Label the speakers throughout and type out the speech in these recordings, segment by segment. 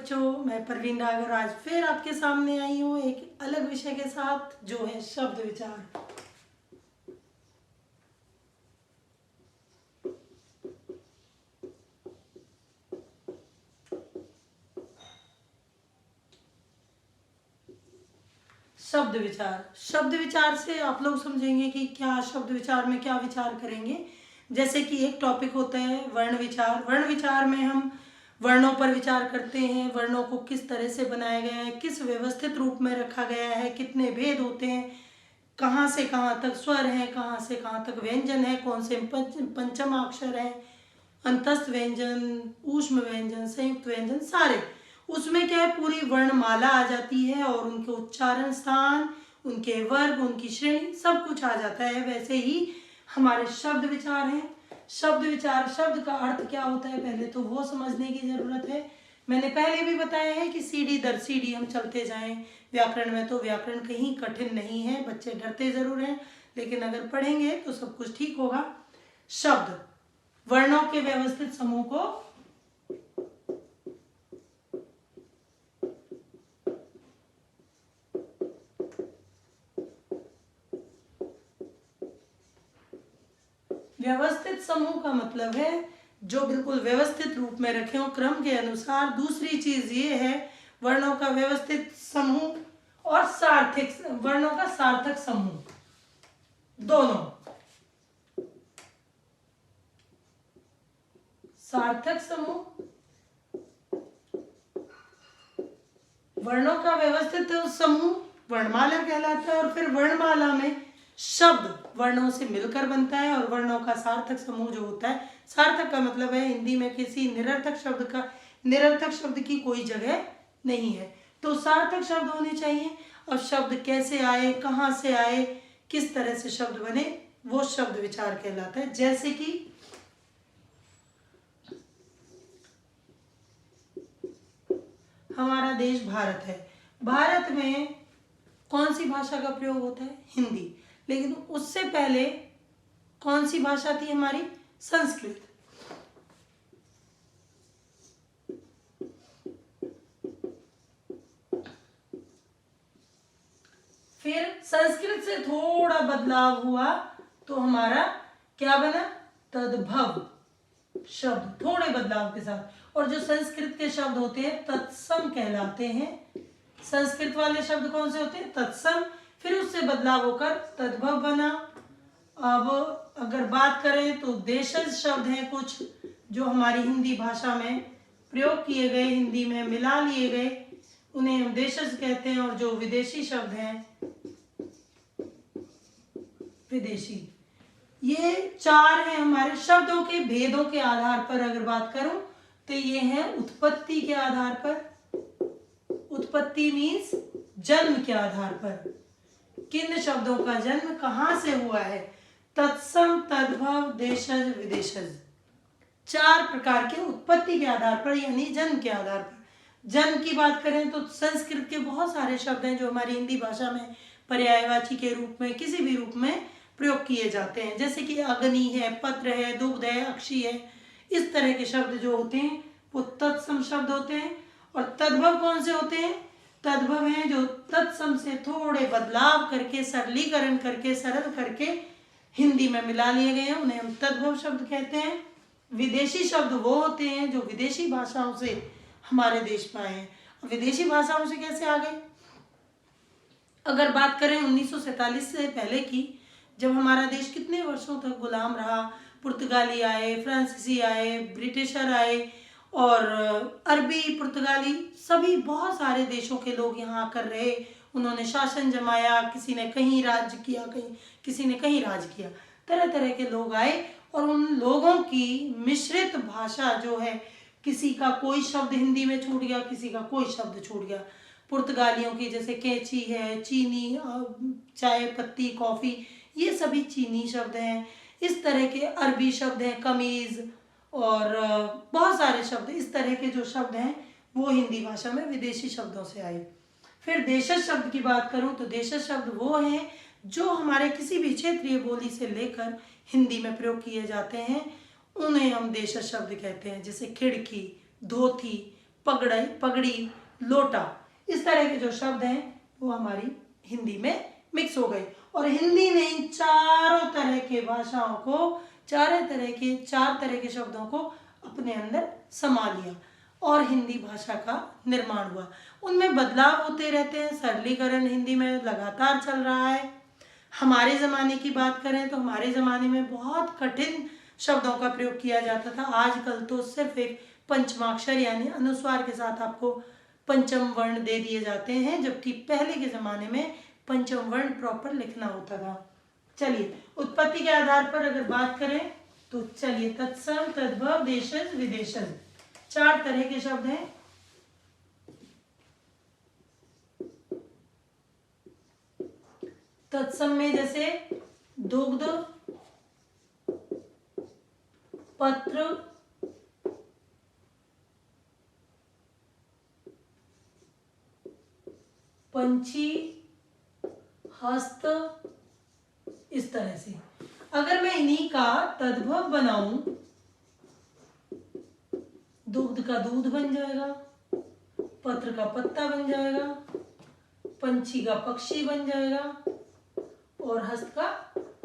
Speaker 1: बच्चों, मैं परवीन डागर आज फिर आपके सामने आई हूँ एक अलग विषय के साथ जो है शब्द विचार। शब्द विचार से आप लोग समझेंगे कि क्या शब्द विचार में क्या विचार करेंगे। जैसे कि एक टॉपिक होता है वर्ण विचार। वर्ण विचार में हम वर्णों पर विचार करते हैं, वर्णों को किस तरह से बनाया गया है, किस व्यवस्थित रूप में रखा गया है, कितने भेद होते हैं, कहाँ से कहाँ तक स्वर है, कहाँ से कहाँ तक व्यंजन है, कौन से पंचम अक्षर है, अंतस्थ व्यंजन, ऊष्म व्यंजन, संयुक्त व्यंजन, सारे उसमें क्या है पूरी वर्णमाला आ जाती है और उनके उच्चारण स्थान, उनके वर्ग, उनकी श्रेणी सब कुछ आ जाता है। वैसे ही हमारे शब्द विचार हैं। शब्द विचार, शब्द का अर्थ क्या होता है पहले तो वो समझने की जरूरत है। मैंने पहले भी बताया है कि सीढ़ी दर सीढ़ी हम चलते जाएं व्याकरण में, तो व्याकरण कहीं कठिन नहीं है। बच्चे डरते जरूर हैं लेकिन अगर पढ़ेंगे तो सब कुछ ठीक होगा। शब्द वर्णों के व्यवस्थित समूह को व्यवस्थित समूह का मतलब है जो बिल्कुल व्यवस्थित रूप में रखे हो क्रम के अनुसार। दूसरी चीज ये है वर्णों का व्यवस्थित समूह और सार्थक वर्णों का सार्थक समूह, दोनों। सार्थक समूह वर्णों का व्यवस्थित समूह वर्णमाला कहलाता है और फिर वर्णमाला में शब्द वर्णों से मिलकर बनता है और वर्णों का सार्थक समूह जो होता है, सार्थक का मतलब है हिंदी में किसी निरर्थक शब्द की कोई जगह नहीं है, तो सार्थक शब्द होने चाहिए। अब शब्द कैसे आए, कहाँ से आए, किस तरह से शब्द बने, वो शब्द विचार कहलाता है। जैसे कि हमारा देश भारत है, भारत में कौन सी भाषा का प्रयोग होता है? हिंदी। लेकिन उससे पहले कौन सी भाषा थी हमारी? संस्कृत। फिर संस्कृत से थोड़ा बदलाव हुआ तो हमारा क्या बना? तद्भव शब्द, थोड़े बदलाव के साथ। और जो संस्कृत के शब्द होते हैं तत्सम कहलाते हैं। संस्कृत वाले शब्द कौन से होते हैं? तत्सम। फिर उससे बदलाव होकर तद्भव बना। अब अगर बात करें तो देशज शब्द हैं कुछ जो हमारी हिंदी भाषा में प्रयोग किए गए, हिंदी में मिला लिए गए, उन्हें हम देशज कहते हैं। और जो विदेशी शब्द हैं विदेशी, ये चार हैं हमारे। शब्दों के भेदों के आधार पर अगर बात करूं तो ये है उत्पत्ति के आधार पर। उत्पत्ति मीन्स जन्म के आधार पर, किन शब्दों का जन्म कहां से हुआ है। तत्सम, तद्भव, देशज, विदेशज, चार प्रकार के उत्पत्ति के आधार पर यानी जन्म के आधार पर। जन्म की बात करें तो संस्कृत के बहुत सारे शब्द हैं जो हमारी हिंदी भाषा में पर्यायवाची के रूप में किसी भी रूप में प्रयोग किए जाते हैं। जैसे कि अग्नि है, पत्र है, दुग्ध है, अक्षी है, इस तरह के शब्द जो होते हैं वो तत्सम शब्द होते हैं। और तद्भव कौन से होते हैं? तद्भव हैं जो तत्सम से थोड़े बदलाव करके, सरलीकरण करके, सरल करके हिंदी में मिला लिए गए हैं, उन्हें हम तद्भव शब्द कहते हैं। विदेशी शब्द वो होते हैं जो विदेशी भाषाओं से हमारे देश में आए हैं। विदेशी भाषाओं से कैसे आ गए? अगर बात करें 1947 से पहले की, जब हमारा देश कितने वर्षों तक गुलाम रहा, पुर्तगाली आए, फ्रांसीसी आए, ब्रिटिशर आए और अरबी, पुर्तगाली, सभी बहुत सारे देशों के लोग यहाँ आकर रहे। उन्होंने शासन जमाया, किसी ने कहीं राज्य किया, किसी ने कहीं राज किया, तरह तरह के लोग आए और उन लोगों की मिश्रित भाषा जो है, किसी का कोई शब्द हिंदी में छूट गया, किसी का कोई शब्द छूट गया। पुर्तगालियों की जैसे कैंची है, चीनी, चाय पत्ती, कॉफ़ी, ये सभी चीनी शब्द हैं। इस तरह के अरबी शब्द हैं, कमीज़ और बहुत सारे शब्द, इस तरह के जो शब्द हैं वो हिंदी भाषा में विदेशी शब्दों से आए। फिर देशज शब्द की बात करूं तो देशज शब्द वो हैं जो हमारे किसी भी क्षेत्रीय बोली से लेकर हिंदी में प्रयोग किए जाते हैं, उन्हें हम देशज शब्द कहते हैं। जैसे खिड़की, धोती, पगड़ी पगड़ी, लोटा, इस तरह के जो शब्द हैं वो हमारी हिंदी में मिक्स हो गए। और हिंदी ने इन चारों तरह के भाषाओं को, चार तरह के शब्दों को अपने अंदर समा लिया और हिंदी भाषा का निर्माण हुआ। उनमें बदलाव होते रहते हैं, सरलीकरण हिंदी में लगातार चल रहा है। हमारे ज़माने की बात करें तो हमारे ज़माने में बहुत कठिन शब्दों का प्रयोग किया जाता था। आजकल तो सिर्फ एक पंचमाक्षर यानी अनुस्वार के साथ आपको पंचम वर्ण दे दिए जाते हैं, जबकि पहले के ज़माने में पंचम वर्ण प्रॉपर लिखना होता था। चलिए उत्पत्ति के आधार पर अगर बात करें तो चलिए तत्सम, तद्भव, देशज, विदेशज, चार तरह के शब्द हैं। तत्सम में जैसे दुग्ध, पत्र, पंछी, हस्त, इस तरह से। अगर मैं इन्हीं का तद्भव बनाऊं, दुग्ध का दूध बन जाएगा, पत्र का पत्ता बन जाएगा, पंछी का पक्षी बन जाएगा और हस्त का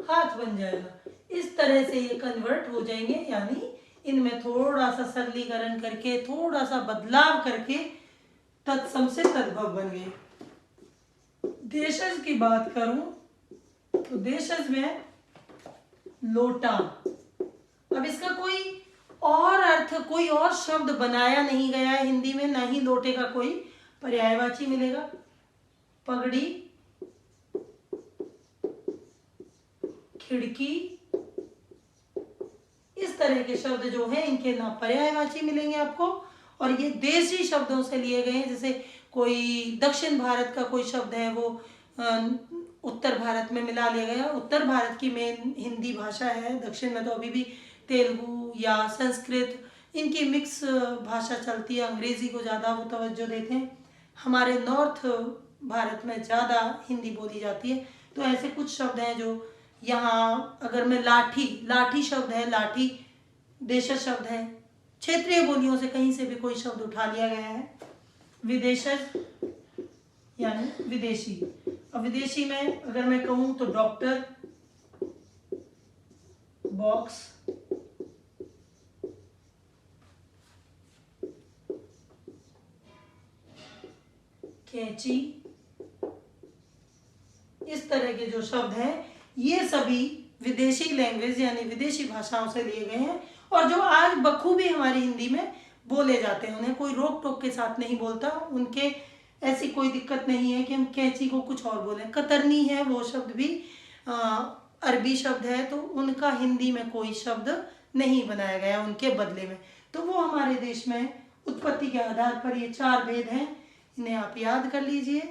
Speaker 1: हाथ बन जाएगा। इस तरह से ये कन्वर्ट हो जाएंगे, यानी इनमें थोड़ा सा सरलीकरण करके, थोड़ा सा बदलाव करके तत्सम से तद्भव बन गए। देशज की बात करूं तो देशज में लोटा, अब इसका कोई और अर्थ, कोई और शब्द बनाया नहीं गया है हिंदी में, ना ही लोटे का कोई पर्यायवाची मिलेगा। पगड़ी, खिड़की, इस तरह के शब्द जो हैं इनके ना पर्यायवाची मिलेंगे आपको, और ये देशी शब्दों से लिए गए हैं। जैसे कोई दक्षिण भारत का कोई शब्द है वो उत्तर भारत में मिला लिया गया। उत्तर भारत की मेन हिंदी भाषा है, दक्षिण में तो अभी भी तेलुगु या संस्कृत, इनकी मिक्स भाषा चलती है। अंग्रेजी को ज़्यादा वो तवज्जो देते हैं। हमारे नॉर्थ भारत में ज़्यादा हिंदी बोली जाती है। तो ऐसे कुछ शब्द हैं जो यहाँ, अगर मैं लाठी शब्द है, लाठी देशज शब्द है, क्षेत्रीय बोलियों से कहीं से भी कोई शब्द उठा लिया गया है। विदेशज यानी विदेशी। अब विदेशी में अगर मैं कहूँ तो डॉक्टर, बॉक्स, कैंची, इस तरह के जो शब्द हैं ये सभी विदेशी लैंग्वेज यानी विदेशी भाषाओं से लिए गए हैं, और जो आज बखूबी हमारी हिंदी में बोले जाते हैं। उन्हें कोई रोक टोक के साथ नहीं बोलता, उनके ऐसी कोई दिक्कत नहीं है कि हम कैंची को कुछ और बोलें। कतरनी है वो शब्द भी अरबी शब्द है, तो उनका हिंदी में कोई शब्द नहीं बनाया गया उनके बदले में। तो वो हमारे देश में उत्पत्ति के आधार पर ये चार भेद हैं, इन्हें आप याद कर लीजिए।